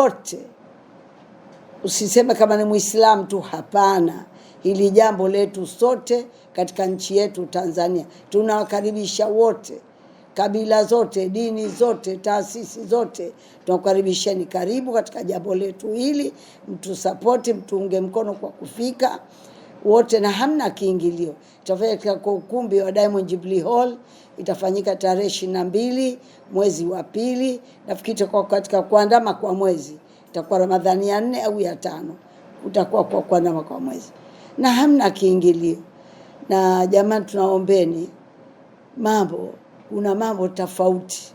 wote, usiseme kama ni Muislamu tu, hapana. Hili jambo letu sote katika nchi yetu Tanzania. Tunawakaribisha wote, kabila zote, dini zote, taasisi zote. Tunakukaribisheni, karibu katika jambo letu hili, mtu support, mtuunge mkono kwa kufika wote, na hamna kiingilio. Itafanyika kwa ukumbi wa Diamond Jubilee Hall, itafanyika tarehe 22 mwezi wa pili. Nafikiri itakuwa katika kuandama kwa mwezi, itakuwa Ramadhani ya 4 au ya 5, utakuwa kwa kuandama kwa mwezi, na hamna kiingilio. Na jamani, tunaombeni kuna mambo tofauti,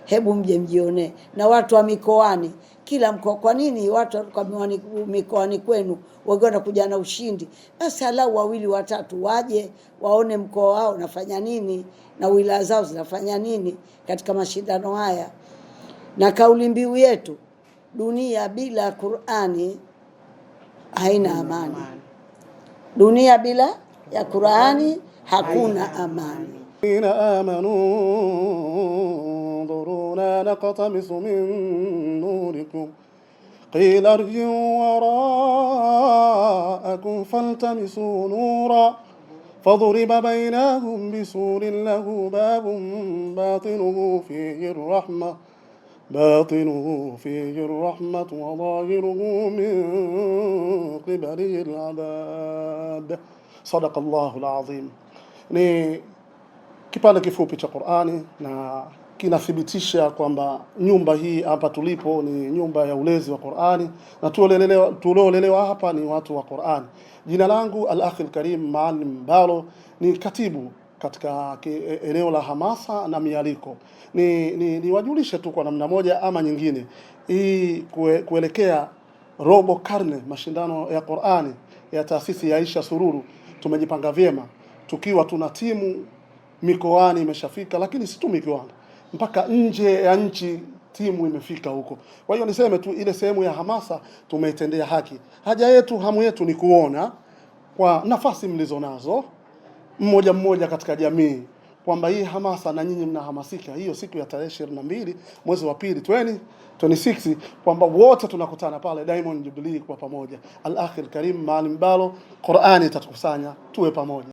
hebu mje mjione. Na watu wa mikoani, kila mkoa, kwa nini watu kwa mikoani kwenu wangeweza kuja na ushindi? Basi halau 2 watatu waje waone mkoa wao unafanya nini na wilaya zao zinafanya nini katika mashindano haya. Na kauli mbiu yetu, dunia bila Qur'ani haina amani. Dunia bila ya Qur'ani hakuna amani. انظرونا نقتبس من نوركم قيل ارجعوا وراءكم فالتمسوا نورا فضرب بينهم بسور له باب باطنه فيه الرحمة وظاهره من قبله العذاب. صدق الله العظيم. Ni kipande kifupi cha Qur'ani na kinathibitisha kwamba nyumba hii hapa tulipo ni nyumba ya ulezi wa Qur'ani, na tuliolelewa hapa ni watu wa Qur'ani. Jina langu Al-Akhi Al-Karim Maalim Mbalo, ni katibu katika eneo la hamasa na mialiko. Ni wajulishe tu kwa namna moja ama nyingine, hii kuelekea robo karne mashindano ya Qur'ani ya taasisi ya Aisha Sururu, tumejipanga vyema tukiwa tuna timu mikoani imeshafika, lakini si tu mikoani, mpaka nje ya nchi timu imefika huko. Kwa hiyo niseme tu ile sehemu ya hamasa tumeitendea haki. Haja yetu, hamu yetu ni kuona kwa nafasi mlizonazo mmoja katika jamii kwamba hii hamasa na nyinyi mnahamasika. Hiyo siku ya tarehe 22 mwezi wa pili 2026 kwamba wote tunakutana pale Diamond Jubilee kwa pamoja. Al-Akhi Al-Karim Maalim Mbalo, Qur'ani itatukusanya tuwe pamoja.